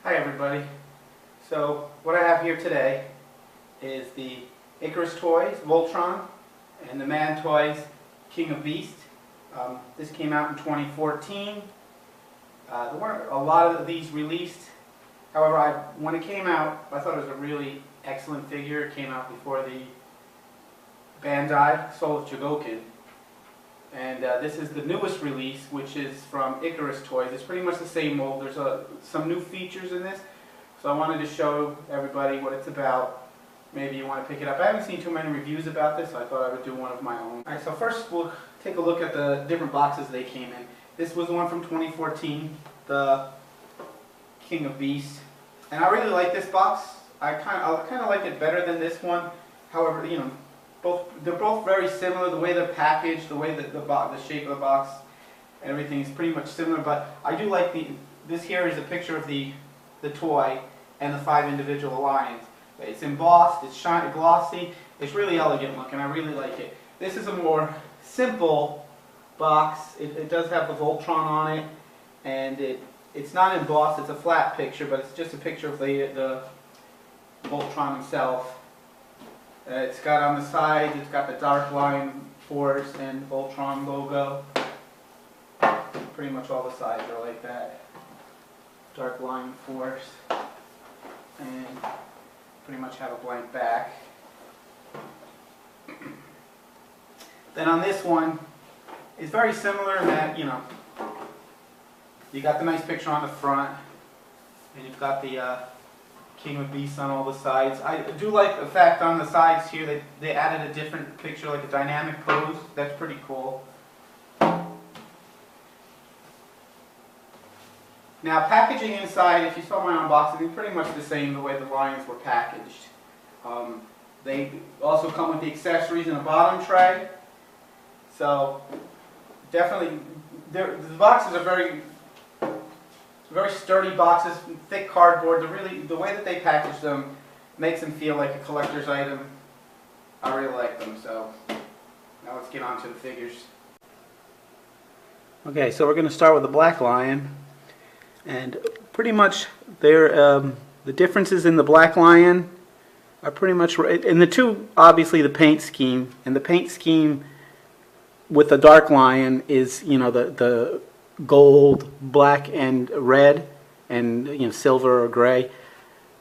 Hi everybody. So what I have here today is the Icarus toys, Voltron, and the Man Toys, King of Beast. This came out in 2014. There weren't a lot of these released. However, when it came out, I thought it was a really excellent figure. It came out before the Bandai Soul of Chogokin. And this is the newest release, which is from Icarus Toys. It's pretty much the same mold. There's some new features in this. So I wanted to show everybody what it's about. Maybe you want to pick it up. I haven't seen too many reviews about this, so I thought I would do one of my own. Alright, so first we'll take a look at the different boxes they came in. This was the one from 2014, the King of Beasts. And I really like this box. I kind of like it better than this one. However, you know, they're both very similar. The way they're packaged, the way that the shape of the box, everything is pretty much similar. But I do like this here is a picture of the toy and the 5 individual lions. It's embossed, it's shiny, glossy, it's really elegant looking. I really like it. This is a more simple box. It does have the Voltron on it, and it's not embossed. It's a flat picture, but it's just a picture of the Voltron himself. It's got on the sides, it's got the Dark Lion Force and Voltron logo. Pretty much all the sides are like that. Dark Lion Force. And pretty much have a blank back. Then on this one, it's very similar in that, you know, you got the nice picture on the front, and you've got the King of Beasts on all the sides. I do like the fact on the sides here that they added a different picture, like a dynamic pose. That's pretty cool. Now, packaging inside, if you saw my unboxing, it's pretty much the same the way the lions were packaged. They also come with the accessories in a bottom tray. So, definitely, the boxes are very sturdy boxes, thick cardboard. The way that they package them makes them feel like a collector's item. I really like them. So, now let's get on to the figures. Okay, so we're going to start with the Black Lion. And pretty much the differences in the Black Lion are pretty much right. In the two, obviously the paint scheme. And the paint scheme with the Dark Lion is, you know, the gold, black, and red, and, you know, silver or gray.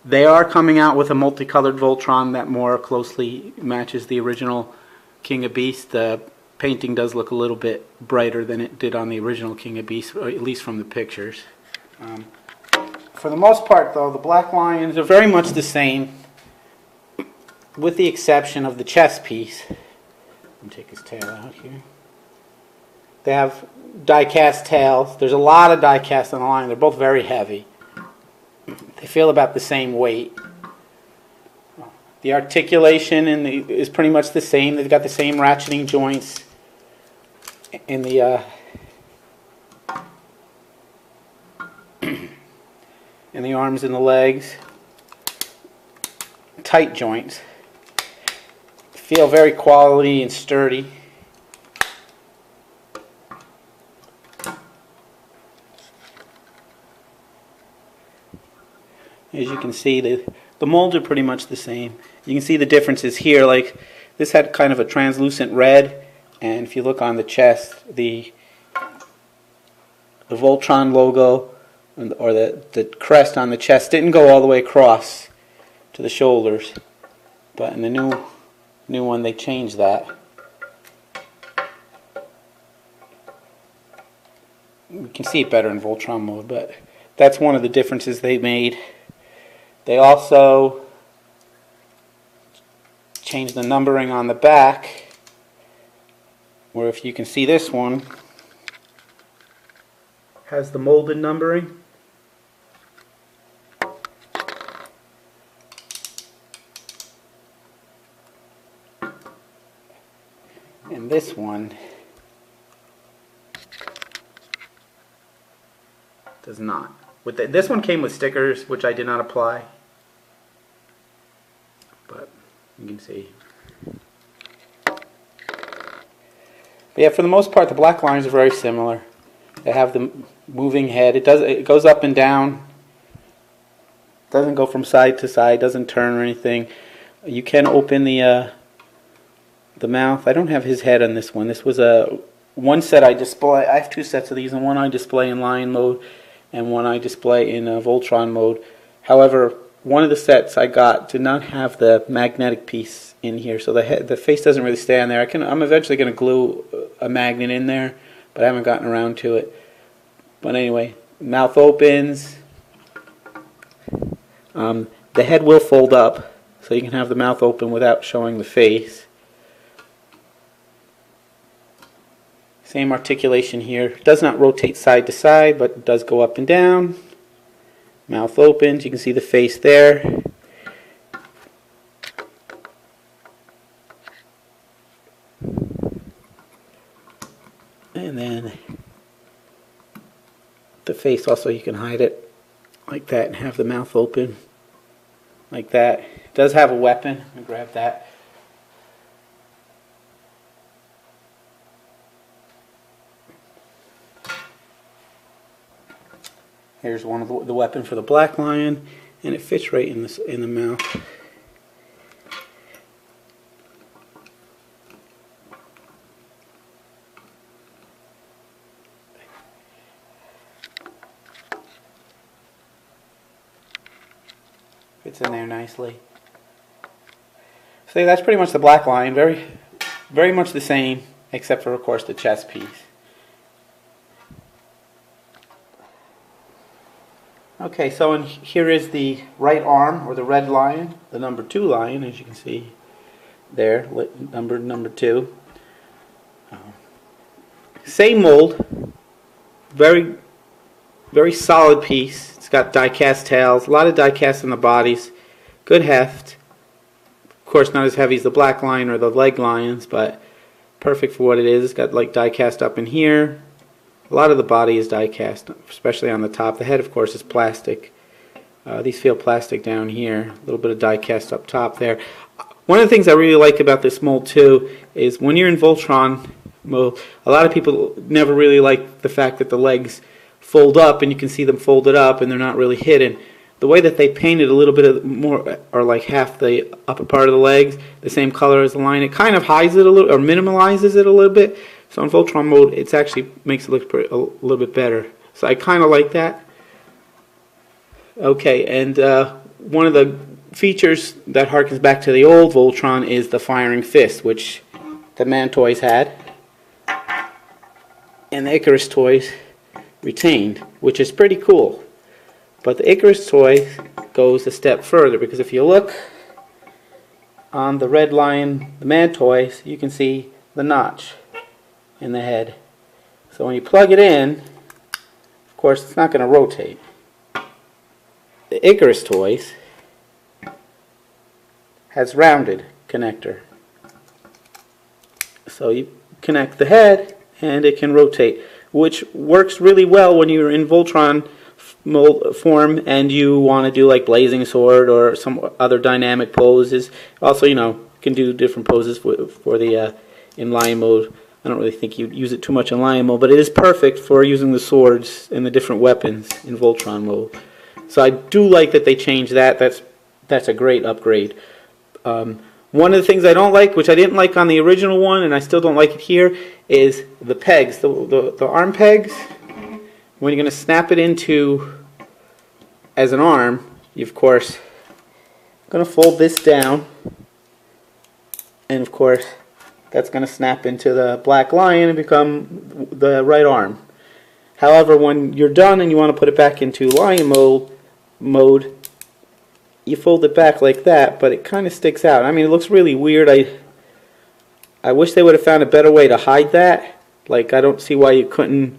They are coming out with a multicolored Voltron that more closely matches the original King of Beasts. The painting does look a little bit brighter than it did on the original King of Beasts, or at least from the pictures. For the most part, though, the Black Lions are very much the same, with the exception of the chest piece. Let me take his tail out here. They have die-cast tails. There's a lot of die-cast on the lion. They're both very heavy. They feel about the same weight. The articulation is pretty much the same. They've got the same ratcheting joints in the in the arms and the legs. Tight joints. Feel very quality and sturdy. As you can see, the molds are pretty much the same. You can see the differences here. Like, this had kind of a translucent red, and if you look on the chest, the Voltron logo, or the crest on the chest, didn't go all the way across to the shoulders. But in the new one, they changed that. You can see it better in Voltron mode, but that's one of the differences they made. They also changed the numbering on the back, where if you can see this one, has the molded numbering. And this one does not. This one came with stickers, which I did not apply. But you can see. But yeah, for the most part, the Black Lions are very similar. They have the moving head. It goes up and down. Doesn't go from side to side, doesn't turn or anything. You can open the mouth. I don't have his head on this one. This was one set I display. I have two sets of these, and one I display in Lion mode and one I display in Voltron mode. However, one of the sets I got did not have the magnetic piece in here, so the face doesn't really stay on there. I'm eventually going to glue a magnet in there, but I haven't gotten around to it. But anyway, mouth opens. The head will fold up, so you can have the mouth open without showing the face. Same articulation here. It does not rotate side to side, but it does go up and down. Mouth opens. You can see the face there. And then the face also, you can hide it like that and have the mouth open like that. It does have a weapon. I'll grab that. Here's one of the weapon for the black lion, and it fits right in the mouth. Fits in there nicely. So that's pretty much the black lion. Very much the same, except for, of course, the chest piece. Okay, so here is the right arm, or the red lion, the number 2 lion, as you can see there, number 2. Same mold, very solid piece. It's got die-cast tails, a lot of die-cast in the bodies, good heft. Of course, not as heavy as the black lion or the leg lions, but perfect for what it is. It's got like die-cast up in here. A lot of the body is die-cast, especially on the top. The head, of course, is plastic. These feel plastic down here. A little bit of die-cast up top there. One of the things I really like about this mold, too, is when you're in Voltron mode, a lot of people never really like the fact that the legs fold up, and you can see them folded up, and they're not really hidden. The way that they painted a little bit more, or like half the upper part of the legs, the same color as the line, it kind of hides it a little, or minimalizes it a little bit. So in Voltron mode, it actually makes it look a little bit better. So I kind of like that. Okay, and one of the features that harkens back to the old Voltron is the firing fist, which the Man toys had, and the Icarus toys retained, which is pretty cool. But the Icarus toy goes a step further, because if you look on the red lion, the Man toys, you can see the notch in the head. So when you plug it in, of course, it's not going to rotate. The Icarus toys has rounded connector. So you connect the head and it can rotate, which works really well when you're in Voltron mold form and you want to do like Blazing Sword or some other dynamic poses. Also, you know, you can do different poses for the in Lion mode. I don't really think you'd use it too much in Lion mode, but it is perfect for using the swords and the different weapons in Voltron mode. So I do like that they changed that. That's a great upgrade. One of the things I don't like, which I didn't like on the original one, and I still don't like it here, is the pegs, the arm pegs. When you're going to snap it into as an arm, you of course going to fold this down, and of course that's going to snap into the black lion and become the right arm. However, when you're done and you want to put it back into lion mode, you fold it back like that, but it kind of sticks out. I mean, it looks really weird. I wish they would have found a better way to hide that. Like, I don't see why you couldn't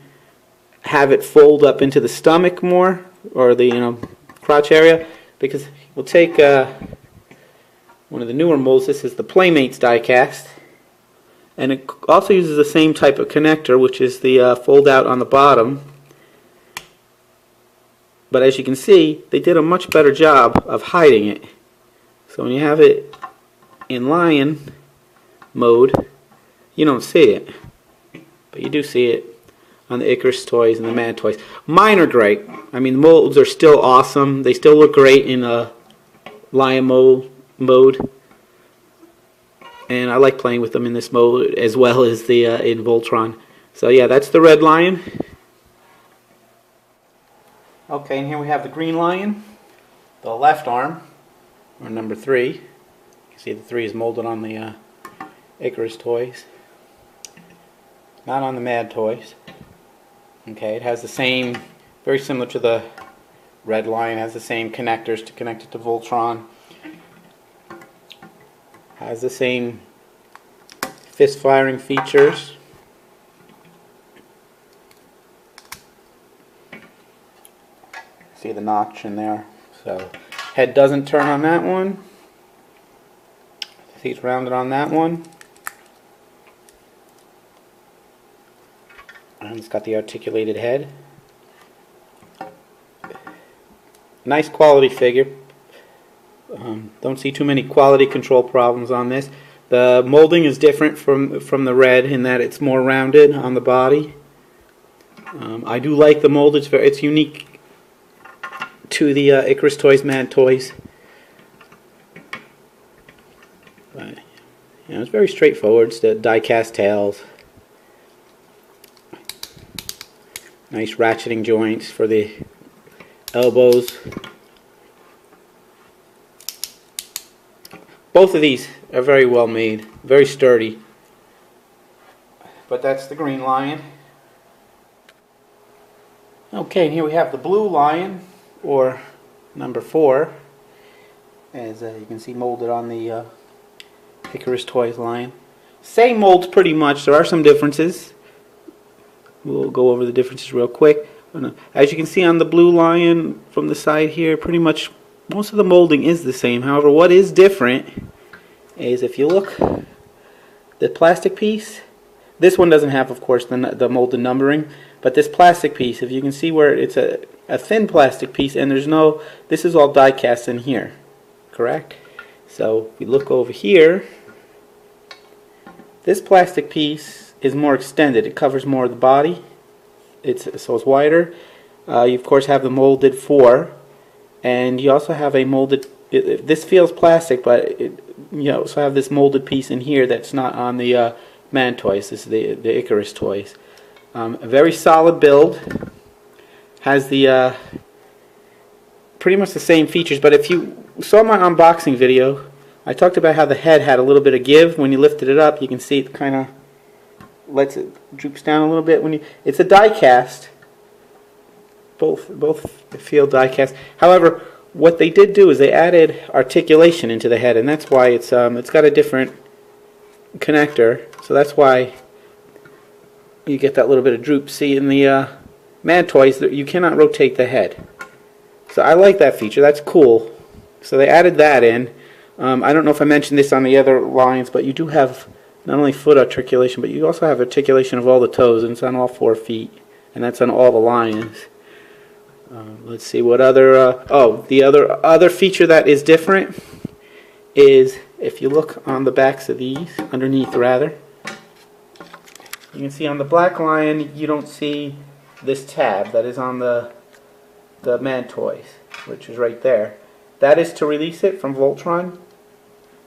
have it fold up into the stomach more, or the crotch area, because we'll take one of the newer molds. This is the Playmates die-cast, and it also uses the same type of connector, which is the fold out on the bottom. But as you can see, they did a much better job of hiding it. So when you have it in lion mode, you don't see it, but you do see it. on the Icarus toys and the Mad toys. Mine are great. I mean, the molds are still awesome. They still look great in a lion mode. And I like playing with them in this mode as well as the in Voltron. So yeah, that's the red lion. Okay, and here we have the green lion, the left arm, or number 3. You can see the 3 is molded on the Icarus toys, not on the Mad toys. Okay, it has the same, very similar to the red lion, has the same connectors to connect it to Voltron. Has the same fist firing features. See the notch in there. So head doesn't turn on that one. See it's rounded on that one. And it's got the articulated head. Nice quality figure. Don't see too many quality control problems on this. The molding is different from the red in that it's more rounded on the body. I do like the mold. It's unique to the Icarus toys, Mad toys. But, you know, it's very straightforward. It's the die-cast tails. Nice ratcheting joints for the elbows. Both of these are very well made, very sturdy. But that's the green lion. Okay, and here we have the blue lion, or number 4, as you can see molded on the Icarus toys lion. Same molds pretty much. There are some differences. We'll go over the differences real quick. As you can see on the blue lion from the side here, pretty much most of the molding is the same. However, what is different is, if you look, the plastic piece, this one doesn't have, of course, the molded numbering, but this plastic piece, if you can see where it's a thin plastic piece, and there's no, this is all die cast in here, correct? So if we look over here, this plastic piece is more extended. It covers more of the body. So it's wider. You of course have the molded 4, and you also have a molded. This feels plastic, but you also have this molded piece in here that's not on the Man toys. This is the Icarus toys. A very solid build. Has the pretty much the same features, but if you saw my unboxing video, I talked about how the head had a little bit of give. When you lifted it up, you can see it kind of lets it droops down a little bit. When it's a die cast. Both feel die cast. However, what they did do is they added articulation into the head, and that's why it's got a different connector. So that's why you get that little bit of droop. See, in the Man toys, you cannot rotate the head. So I like that feature. That's cool. So they added that in. I don't know if I mentioned this on the other lines, but you do have not only foot articulation, but you also have articulation of all the toes, and it's on all 4 feet, and that's on all the lions. Let's see what other. The other feature that is different is, if you look on the backs of these, underneath rather, you can see on the black lion you don't see this tab that is on the Man toys, which is right there. That is to release it from Voltron.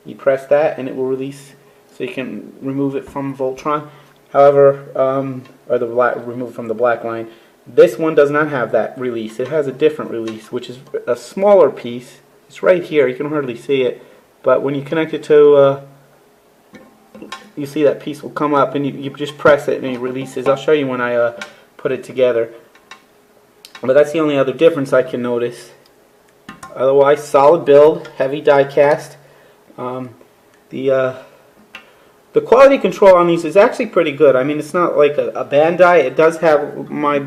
You press that and it will release, so you can remove it from Voltron. However, remove it from the black line. This one does not have that release. It has a different release, which is a smaller piece. It's right here. You can hardly see it, but when you connect it to, you see that piece will come up, and you just press it and it releases. I'll show you when I put it together. But that's the only other difference I can notice. Otherwise, solid build, heavy die cast. The quality control on these is actually pretty good. I mean, it's not like a Bandai. It does have, my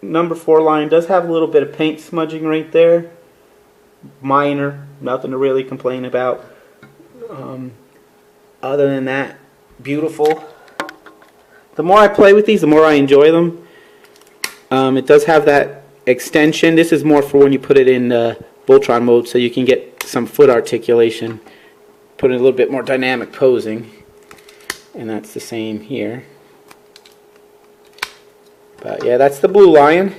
number 4 line does have a little bit of paint smudging right there. Minor, nothing to really complain about. Other than that, beautiful. The more I play with these, the more I enjoy them. It does have that extension. This is more for when you put it in Voltron mode, so you can get some foot articulation. Put in a little bit more dynamic posing. And that's the same here. But yeah, that's the Blue Lion.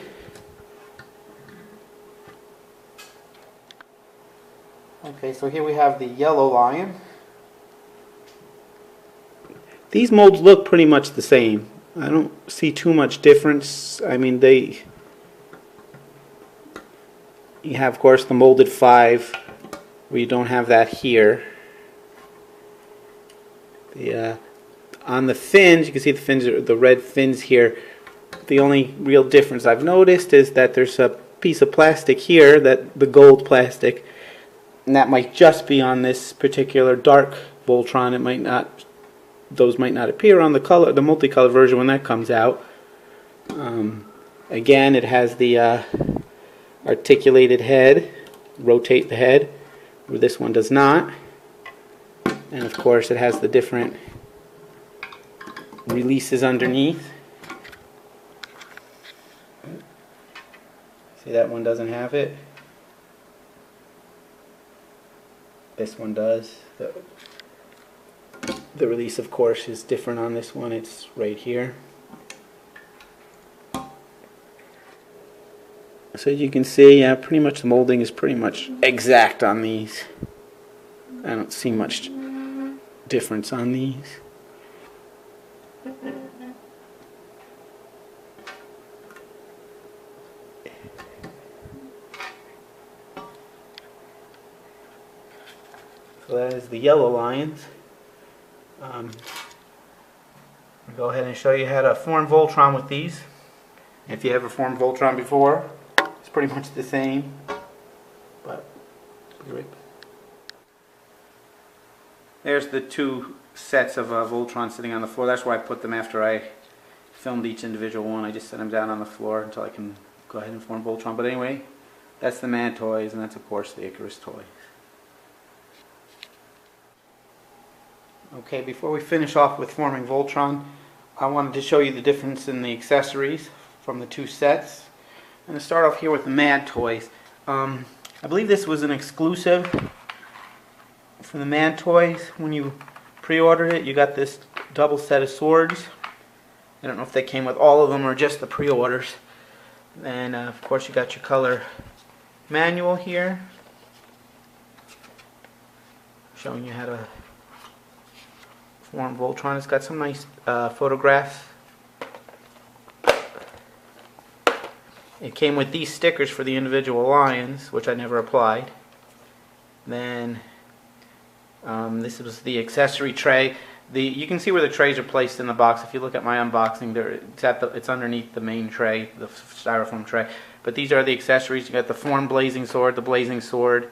Okay, so here we have the Yellow Lion. These molds look pretty much the same. I don't see too much difference. I mean, you have, of course, the molded 5, where you don't have that here. On the fins, you can see the fins, the red fins here. The only real difference I've noticed is that there's a piece of plastic here, the gold plastic, and that might just be on this particular dark Voltron. It might not; those might not appear on the multicolored version when that comes out. Again, it has the articulated head, rotate the head, where this one does not. And of course it has the different releases underneath. See, that one doesn't have it. This one does. The release, of course, is different on this one. It's right here. So you can see, yeah, pretty much the molding is pretty much exact on these. I don't see much difference on these. So that is the Yellow Lions. I'll go ahead and show you how to form Voltron with these. If you ever formed Voltron before, it's pretty much the same. But there's the two sets of Voltron sitting on the floor. That's why I put them after I filmed each individual one. I just set them down on the floor until I can go ahead and form Voltron. But anyway, that's the Man toys, and that's of course the Icarus toys. Okay, before we finish off with forming Voltron, I wanted to show you the difference in the accessories from the two sets. I'm going to start off here with the Man toys. I believe this was an exclusive for the Man toys. When you pre-ordered it, you got this double set of swords. I don't know if they came with all of them or just the pre-orders. And of course you got your color manual here, showing you how to form Voltron. It's got some nice photographs. It came with these stickers for the individual lions, which I never applied. Then this was the accessory tray. You can see where the trays are placed in the box. If you look at my unboxing, it's underneath the main tray, the styrofoam tray. But these are the accessories. You got the formed blazing sword, the blazing sword.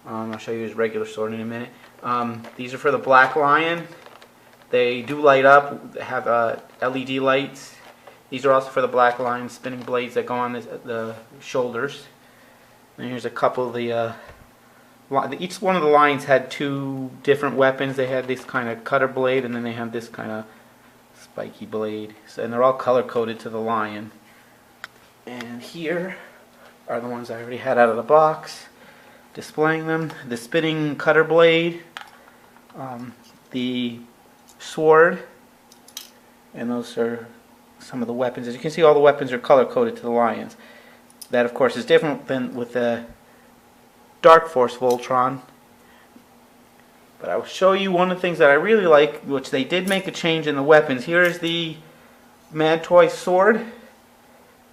I'll show you his regular sword in a minute. These are for the black lion. They do light up, have LED lights. These are also for the black lion, spinning blades that go on the shoulders. And here's a couple of the each one of the lions had two different weapons. They had this kind of cutter blade, and then they have this kind of spiky blade. So, and they're all color coded to the lion. And here are the ones I already had out of the box, displaying them. The spinning cutter blade, the sword, and those are some of the weapons. As you can see, all the weapons are color coded to the lions. That, of course, is different than with the Dark Force Voltron. But I will show you one of the things that I really like, which they did make a change in the weapons. Here is the Man Toy sword,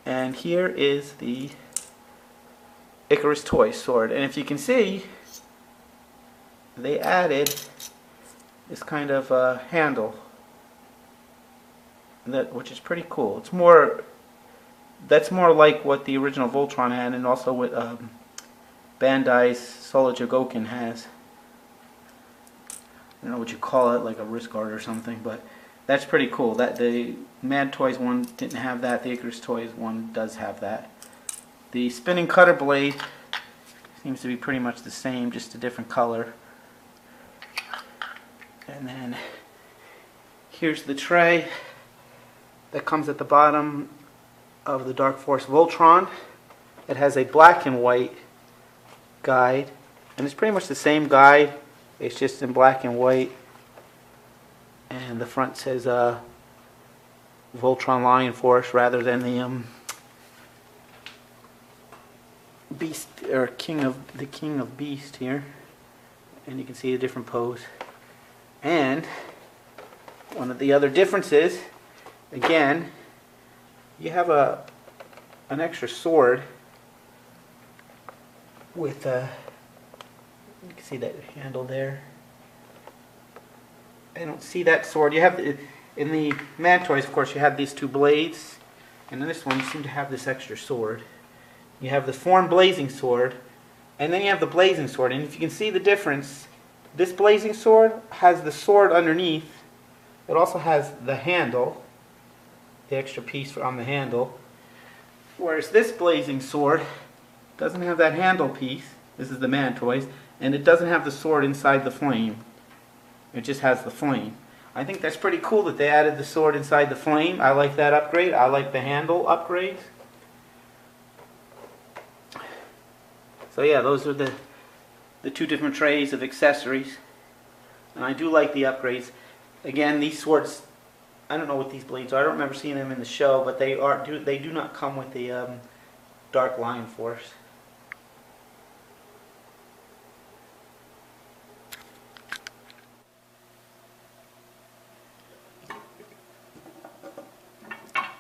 and here is the Icarus Toy sword. And if you can see, they added this kind of handle, which is pretty cool. It's that's more like what the original Voltron had, and also what Bandai's Solar Jogoken has. I don't know what you call it, like a wrist guard or something, but that's pretty cool. That the Mad Toys one didn't have that. The Icarus Toys one does have that. The spinning cutter blade seems to be pretty much the same, just a different color. And then here's the tray that comes at the bottom of the Dark Force Voltron. It has a black and white guide, and it's pretty much the same guide, it's just in black and white. And the front says Voltron Lion Force rather than the Beast or King of Beast here. And you can see a different pose. And one of the other differences, again, you have an extra sword with you can see that handle there. I don't see that sword. You have in the Mantoys, of course, you have these two blades, and in this one you seem to have this extra sword. You have the form blazing sword, and then you have the blazing sword. And if you can see the difference, this blazing sword has the sword underneath. It also has the handle, the extra piece on the handle. Whereas this blazing sword doesn't have that handle piece. This is the Mantoys, and it doesn't have the sword inside the flame. It just has the flame. I think that's pretty cool that they added the sword inside the flame. I like that upgrade. I like the handle upgrades. So yeah, those are the two different trays of accessories. And I do like the upgrades. Again, these swords, I don't know what these blades are. I don't remember seeing them in the show, but they do not come with the Dark Lion Force.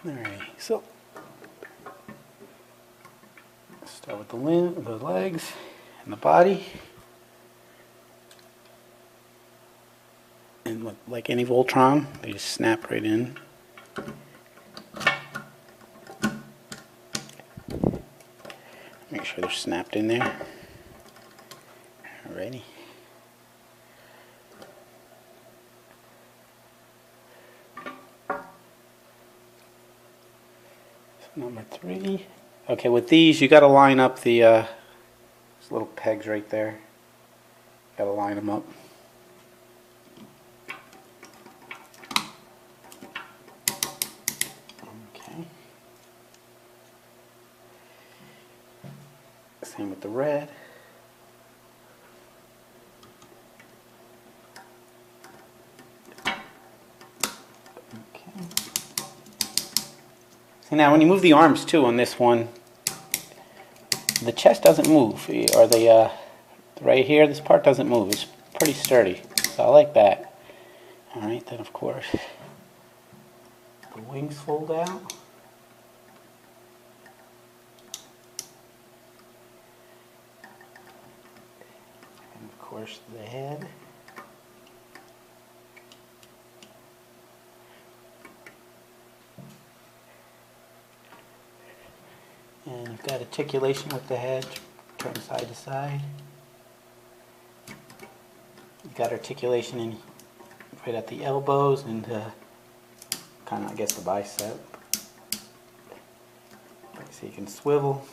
Alright, so start with the legs and the body. And like any Voltron, they just snap right in. Make sure they're snapped in there. Alrighty. Number 3. Okay, with these you got to line up the these little pegs right there. Got to line them up. Okay. Same with the red. See, now when you move the arms too on this one, the chest doesn't move, or the right here, this part doesn't move. It's pretty sturdy, so I like that. Alright, then of course the wings fold out. And of course the head. And you've got articulation with the head, turn side to side. You've got articulation in right at the elbows and kind of, I guess, the bicep. So you can swivel.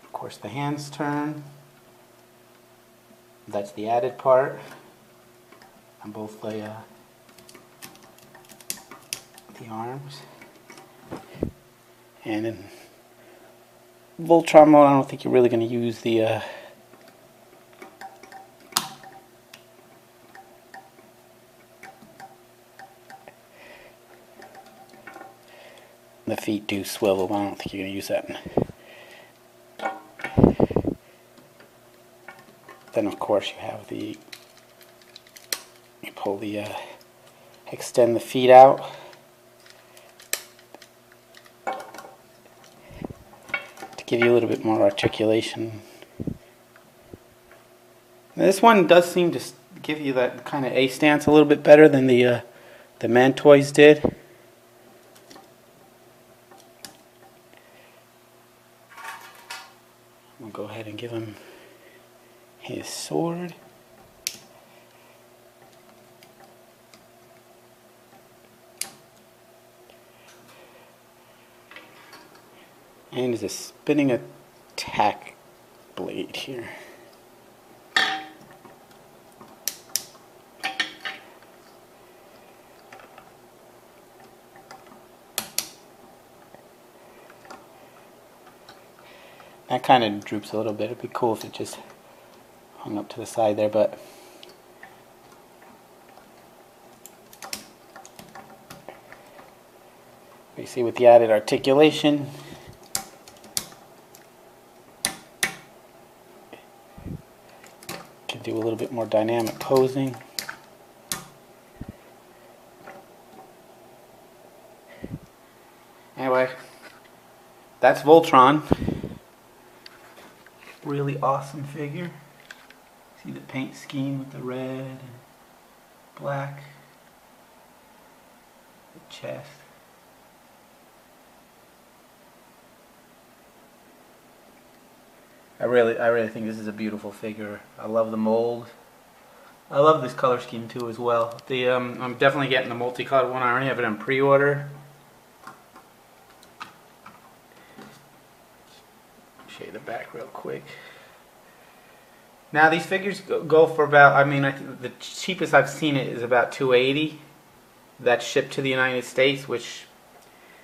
Of course, the hands turn. That's the added part on both the arms. And in Voltron mode, I don't think you're really going to use the feet do swivel, but I don't think you're going to use that. Then of course you have you pull the extend the feet out. Give you a little bit more articulation. Now this one does seem to give you that kind of A stance a little bit better than the Mantoys did. We'll go ahead and give him his sword. And there's a spinning attack blade here. That kind of droops a little bit. It'd be cool if it just hung up to the side there, but You see with the added articulation. Can do a little bit more dynamic posing. Anyway, that's Voltron. Really awesome figure. See the paint scheme with the red and black. The chest. I really think this is a beautiful figure. I love the mold. I love this color scheme too as well. I'm definitely getting the multicolored one. I already have it on pre-order. Show you the back real quick. Now these figures go for about, I mean, I think the cheapest I've seen it is about $280. That's shipped to the United States, which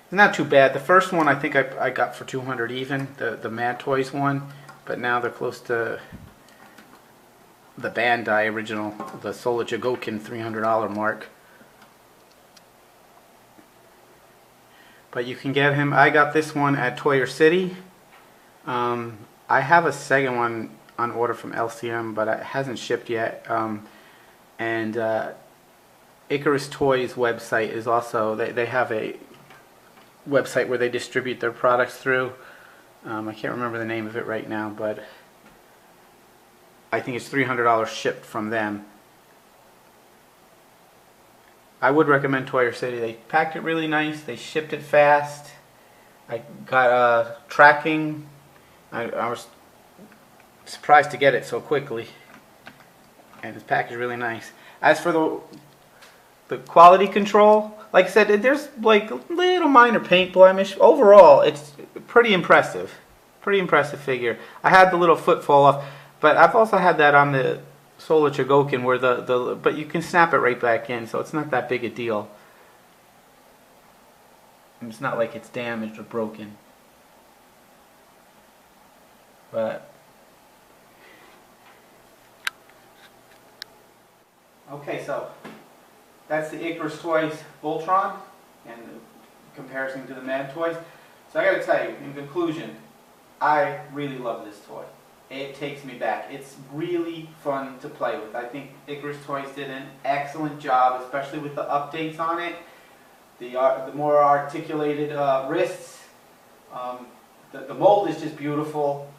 is not too bad. The first one I think I got for $200 even, the Mad Toys one, but now they're close to the Bandai original, the Solar Jigokin $300 mark. But you can get him. I got this one at Toyer City. I have a second one on order from LCM, but it hasn't shipped yet. Icarus Toys website is also, they have a website where they distribute their products through. I can't remember the name of it right now, but I think it's $300 shipped from them. I would recommend Toyer City. They packed it really nice. They shipped it fast. I got tracking. I was surprised to get it so quickly, and it's packaged really nice. As for the quality control, like I said, there's like a little minor paint blemish. Overall, it's pretty impressive. Pretty impressive figure. I had the little foot fall off, but I've also had that on the Solar Jigokin where but you can snap it right back in, so it's not that big a deal. And it's not like it's damaged or broken. But okay, so that's the Icarus Toys Voltron and the comparison to the Mad Toys. So I gotta tell you, in conclusion, I really love this toy. It takes me back. It's really fun to play with. I think Icarus Toys did an excellent job, especially with the updates on it. The more articulated wrists. The mold is just beautiful.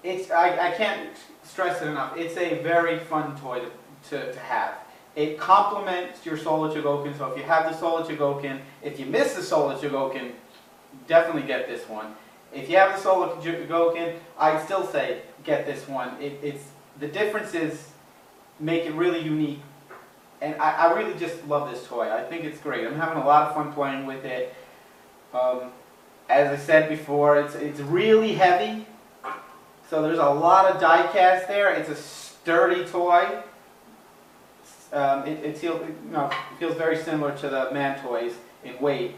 I can't stress it enough. It's a very fun toy to have. It complements your Solar Jigokin, so if you have the Solar Jigokin, if you miss the Solar Jigokin, definitely get this one. If you have the Solar Jigokin, I'd still say get this one. The differences make it really unique, and I really just love this toy. I think it's great. I'm having a lot of fun playing with it. As I said before, it's really heavy. So there's a lot of die cast there. It's a sturdy toy. It feels very similar to the Man Toys in weight.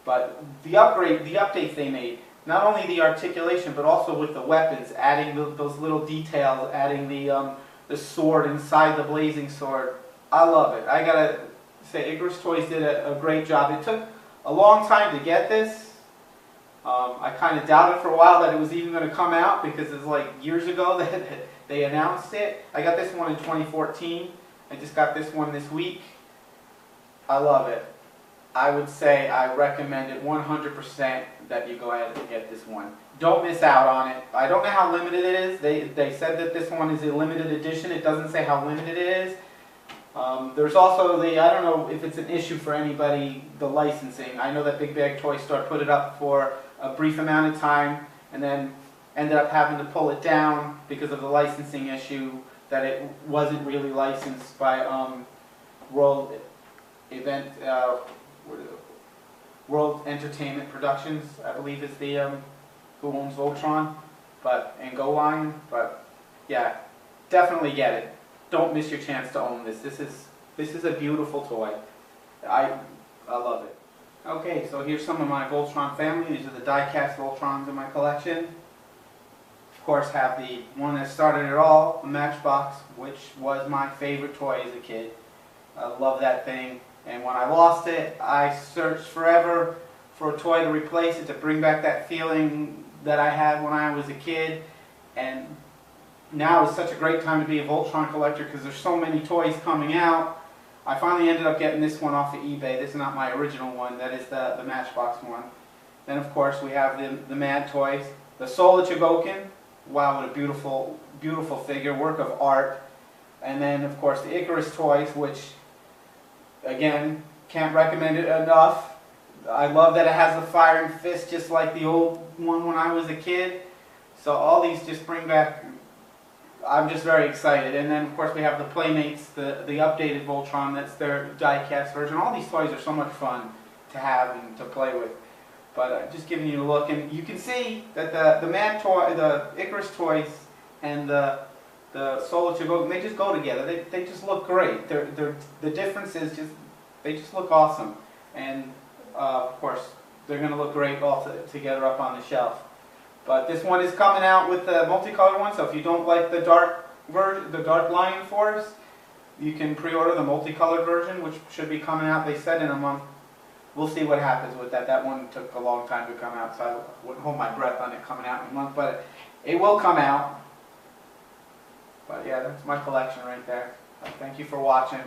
But the updates they made, not only the articulation, but also with the weapons, adding those little details, adding the sword inside the blazing sword. I love it. I gotta say, Icarus Toys did a great job. It took a long time to get this. I kind of doubted for a while that it was even going to come out because it's like years ago that they announced it. I got this one in 2014. I just got this one this week. I love it. I would say I recommend it 100% that you go ahead and get this one. Don't miss out on it. I don't know how limited it is. They said that this one is a limited edition. It doesn't say how limited it is. There's also I don't know if it's an issue for anybody, the licensing. I know that Big Bag Toy Store put it up for a brief amount of time and then ended up having to pull it down because of the licensing issue, that it wasn't really licensed by World Entertainment Productions, I believe is the who owns Voltron, and Go Line. But yeah, definitely get it. Don't miss your chance to own this. This is a beautiful toy. I love it. Okay, so here's some of my Voltron family. These are the die-cast Voltrons in my collection. Of course, have the one that started it all, the Matchbox, which was my favorite toy as a kid. I love that thing. And when I lost it, I searched forever for a toy to replace it, to bring back that feeling that I had when I was a kid. And now is such a great time to be a Voltron collector because there's so many toys coming out. I finally ended up getting this one off of eBay. This is not my original one. That is the Matchbox one. Then of course we have the Mad Toys. The Soul of Chogokin. Wow, what a beautiful, beautiful figure, work of art. And then of course the Icarus toys, which again, can't recommend it enough. I love that it has the firing fist just like the old one when I was a kid. So all these just bring back, I'm just very excited. And then of course we have the Playmates, the updated Voltron, that's their die-cast version. All these toys are so much fun to have and to play with. But just giving you a look, and you can see that the Mad Toy, the Icarus toys, and the Soul of Chogokin, they just go together. They just look great. The difference is just, they just look awesome. And of course, they're going to look great all together up on the shelf. But this one is coming out with the multicolored one, so if you don't like the dark version, the Dark Lion Force, you can pre-order the multicolored version, which should be coming out, they said, in a month. We'll see what happens with that. That one took a long time to come out, so I wouldn't hold my breath on it coming out in a month, but it will come out. But yeah, that's my collection right there. Thank you for watching.